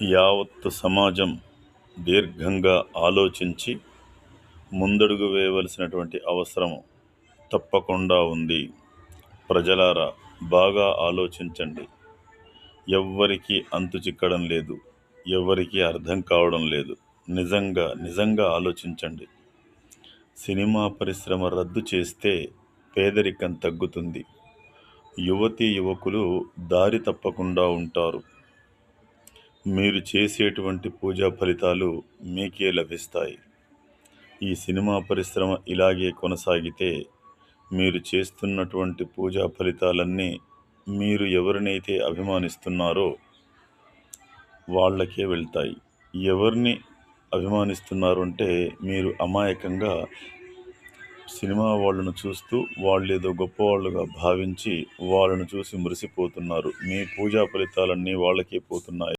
యావత్తు సమాజం దీర్ఘంగా ఆలోచించి ముందడుగు వేయవలసినటువంటి అవసరం తప్పకుండా ఉంది. ప్రజలారా, బాగా ఆలోచించండి. ఎవ్వరికీ అంతు చిక్కడం లేదు. ఎవ్వరికీ అర్థం కావడం లేదు. నిజంగా ఆలోచించండి. సినిమా పరిశ్రమ రద్దు చేస్తే పేదరికం తగ్గుతుంది. యువతీ యువకులు దారి తప్పకుండా ఉంటారు. మీరు చేసేటువంటి పూజా ఫలితాలు మీకే లభిస్తాయి. ఈ సినిమా పరిశ్రమ ఇలాగే కొనసాగితే మీరు చేస్తున్నటువంటి పూజా ఫలితాలన్నీ మీరు ఎవరినైతే అభిమానిస్తున్నారో వాళ్ళకే వెళ్తాయి. ఎవరిని అభిమానిస్తున్నారు అంటే మీరు అమాయకంగా సినిమా వాళ్ళను చూస్తూ వాళ్ళేదో గొప్పవాళ్ళుగా భావించి వాళ్ళను చూసి మురిసిపోతున్నారు. మీ పూజా ఫలితాలన్నీ వాళ్ళకే పోతున్నాయి.